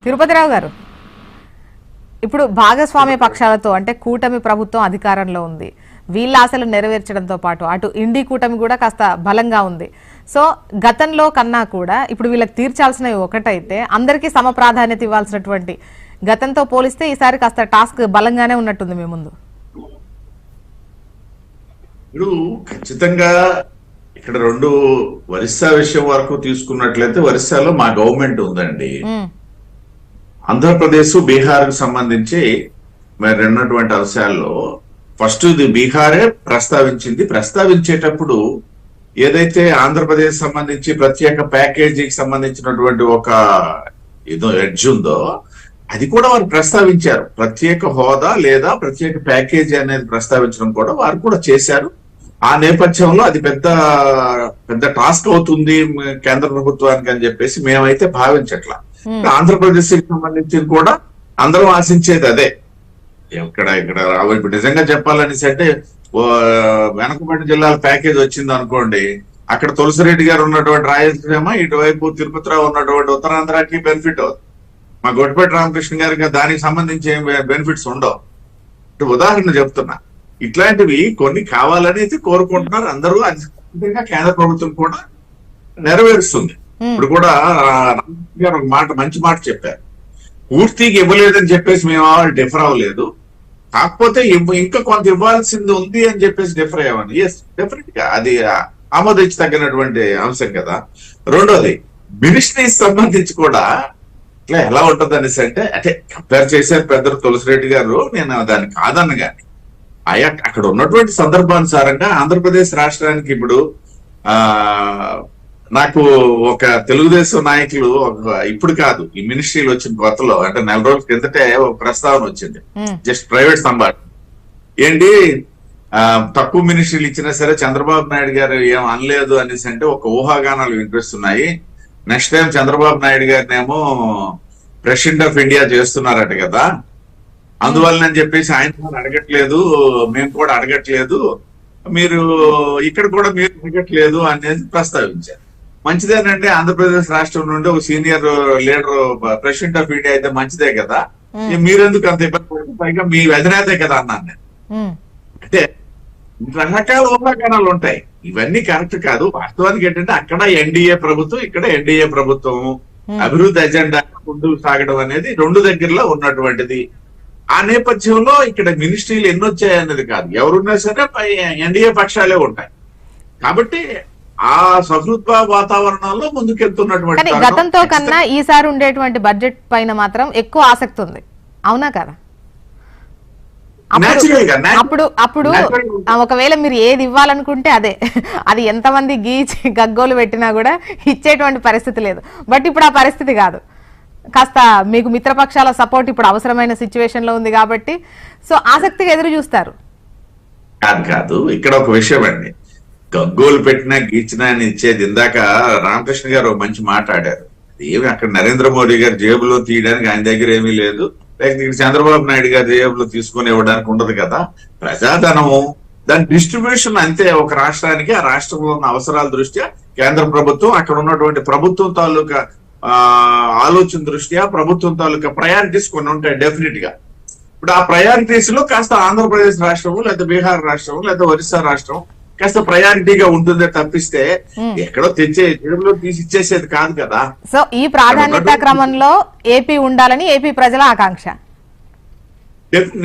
తిరుపతిరావు గారు, ఇప్పుడు భాగస్వామ్య పక్షాలతో అంటే కూటమి ప్రభుత్వం అధికారంలో ఉంది. వీళ్ళ ఆశలు నెరవేర్చడంతో పాటు అటు ఇండి కూటమి కూడా కాస్త బలంగా ఉంది. సో గతంలో కన్నా కూడా ఇప్పుడు వీళ్ళకి తీర్చాల్సినవి ఒకటైతే అందరికీ సమ ప్రాధాన్యత ఇవ్వాల్సినటువంటి గతంతో పోలిస్తే ఈసారి కాస్త టాస్క్ బలంగానే ఉన్నట్టుంది మీ ముందు. ఇప్పుడు ఖచ్చితంగా ఇక్కడ రెండు ఒరిస్సా విషయం వరకు తీసుకున్నట్లయితే ఒరిస్సాలో మా గవర్నమెంట్ ఉందండి. ఆంధ్రప్రదేశ్ బీహార్ కు సంబంధించి మరి ఉన్నటువంటి అంశాల్లో ఫస్ట్ ఇది బీహారే ప్రస్తావించేటప్పుడు ఏదైతే ఆంధ్రప్రదేశ్ సంబంధించి ప్రత్యేక ప్యాకేజీకి సంబంధించినటువంటి ఒక ఏదో ఎడ్జ్ ఉందో అది కూడా వారు ప్రస్తావించారు. ప్రత్యేక హోదా లేదా ప్రత్యేక ప్యాకేజీ అనేది ప్రస్తావించడం కూడా వారు కూడా చేశారు. ఆ నేపథ్యంలో అది పెద్ద టాస్క్ అవుతుంది కేంద్ర ప్రభుత్వానికి అని చెప్పేసి మేమైతే భావించట్లా. ఆంధ్రప్రదేశ్ కి సంబంధించి కూడా అందరం ఆశించేది అదే. ఇక్కడ ఇప్పుడు నిజంగా చెప్పాలనేసి అంటే వెనకబడిన జిల్లాల ప్యాకేజ్ వచ్చింది అనుకోండి, అక్కడ తులసిరెడ్డి గారు ఉన్నటువంటి రాయలసీమ, ఇటువైపు తిరుపతిరావు ఉన్నటువంటి ఉత్తరాంధ్రకి బెనిఫిట్ అవుతుంది. మా గొడ్డపేట రామకృష్ణ గారికి దానికి సంబంధించి బెనిఫిట్స్ ఉండవు. ఉదాహరణ చెప్తున్నా. ఇట్లాంటివి కొన్ని కావాలని అయితే కోరుకుంటున్నారు అందరూ. అది కేంద్ర ప్రభుత్వం కూడా నెరవేరుస్తుంది. ఇప్పుడు కూడా ఒక మంచి మాట చెప్పారు. పూర్తిగా ఇవ్వలేదని చెప్పేసి మేము డిఫర్ అవ్వలేదు, కాకపోతే ఇంకా కొంత ఇవ్వాల్సింది ఉంది అని చెప్పేసి డిఫర్ అయ్యామని. ఎస్, డెఫినెట్ గా అది ఆమోదించదగినటువంటి అంశం కదా. రెండోది మినిస్ట్రీకి సంబంధించి కూడా ఇట్లా ఎలా ఉంటది అనేసి అంటే కంపేర్ చేశారు పెద్దలు తులసిరెడ్డి గారు. నేను దాన్ని కాదన్న గాని అక్కడ ఉన్నటువంటి సందర్భానుసారంగా ఆంధ్రప్రదేశ్ రాష్ట్రానికి ఇప్పుడు నాకు ఒక తెలుగుదేశం నాయకులు ఇప్పుడు కాదు, ఈ మినిస్ట్రీలు వచ్చిన కొత్తలో అంటే 4 రోజుల క్రిందటే ఒక ప్రస్తావన వచ్చింది. జస్ట్ ప్రైవేట్ సంభాషణ ఏంటి, తక్కువ మినిస్ట్రీలు ఇచ్చినా సరే చంద్రబాబు నాయుడు గారు ఏం అనలేదు అనేసి అంటే ఒక ఊహాగానాలు వినిపిస్తున్నాయి. నెక్స్ట్ టైం చంద్రబాబు నాయుడు గారినేమో ప్రెసిడెంట్ ఆఫ్ ఇండియా చేస్తున్నారట కదా, అందువల్లనని చెప్పేసి ఆయన అడగట్లేదు, మేము కూడా అడగట్లేదు, మీరు ఇక్కడ కూడా మీరు అడగట్లేదు అనేది ప్రస్తావించారు. మంచిదేనంటే ఆంధ్రప్రదేశ్ రాష్ట్రం నుండి ఒక senior leader president of India అయితే మంచిదే కదా, మీరెందుకు అంత ఇబ్బంది పడుతుంది, పైగా మీ అధినేతే కదా అన్నాను నేను. అంటే రకరకాల ఊహాగానాలు ఉంటాయి, ఇవన్నీ కరెక్ట్ కాదు. వాస్తవానికి ఏంటంటే అక్కడ ఎన్డీఏ ప్రభుత్వం, ఇక్కడ ఎన్డీఏ ప్రభుత్వం అభివృద్ధి ఎజెండా ముందుకు సాగడం అనేది రెండు దగ్గరలో ఉన్నటువంటిది. ఆ నేపథ్యంలో ఇక్కడ మినిస్ట్రీలు ఎన్నొచ్చాయన్నది కాదు, ఎవరున్నా సరే ఎన్డీఏ పక్షాలే ఉంటాయి. కాబట్టి ఆ సహృద్భ వాతావరణంలో ముందుకెళ్తున్నటువంటి గతంతో కన్నా ఈసారి ఉండేటువంటి బడ్జెట్ పైన మాత్రం ఎక్కువ ఆసక్తి ఉంది, అవునా కదా? అప్పుడు ఒకవేళ మీరు ఏది ఇవ్వాలనుకుంటే అదే, అది ఎంతమంది గీచి గగ్గోలు పెట్టినా కూడా ఇచ్చేటువంటి పరిస్థితి లేదు. బట్ ఇప్పుడు ఆ పరిస్థితి కాదు, కాస్త మీకు మిత్రపక్షాల సపోర్ట్ ఇప్పుడు అవసరమైన సిచ్యువేషన్ లో ఉంది కాబట్టి సో ఆసక్తిగా ఎదురు చూస్తారు. కాదు ఇక్కడ ఒక విషయం అండి, గగ్గోలు పెట్టినా గీచినా అని ఇచ్చేది. ఇందాక రామకృష్ణ గారు మంచి మాట్లాడారు. ఏమి అక్కడ నరేంద్ర మోడీ గారు జేబులో తీయడానికి ఆయన దగ్గర ఏమీ లేదు, లేకపోతే చంద్రబాబు నాయుడు గారు జేబులో తీసుకుని ఇవ్వడానికి ఉండదు కదా. ప్రజాధనము దాని డిస్ట్రిబ్యూషన్ అంతే. ఒక రాష్ట్రానికి ఆ రాష్ట్రంలో ఉన్న అవసరాల దృష్ట్యా కేంద్ర ప్రభుత్వం అక్కడ ఉన్నటువంటి ప్రభుత్వం తాలూకా ఆలోచన దృష్ట్యా ప్రభుత్వం తాలూకా ప్రయారిటీస్ కొన్ని ఉంటాయి డెఫినెట్ గా. ఇప్పుడు ఆ ప్రయారిటీస్ లో కాస్త ఆంధ్రప్రదేశ్ రాష్ట్రము లేదా బీహార్ రాష్ట్రం లేదా ఒరిస్సా రాష్ట్రం కాస్త ప్రయారిటీగా ఉంటుందే తప్పిస్తే ఎక్కడో జేబులో తీసి ఇచ్చేసేది కాదు కదా. సో ఈ ప్రాధాన్యత క్రమంలో ఏపీ ఉండాలని ఏపీ ప్రజల ఆకాంక్ష.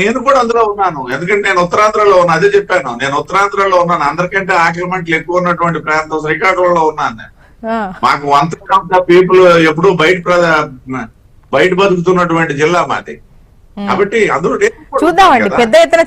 నేను కూడా అందులో ఉన్నాను, ఎందుకంటే నేను ఉత్తరాంధ్రలో ఉన్నాను. అదే చెప్పాను, నేను ఉత్తరాంధ్రలో ఉన్నాను. అందరికంటే ఆకలి మంటలు ఎక్కువ ఉన్నటువంటి ప్రాంతం శ్రీకాకుళంలో ఉన్నాను నేను. మాకు 1/3 పీపుల్ ఎప్పుడు బయట బతుకుతున్నటువంటి జిల్లా మాది. కాబట్టి అందరూ చూద్దామండి పెద్ద ఎత్తున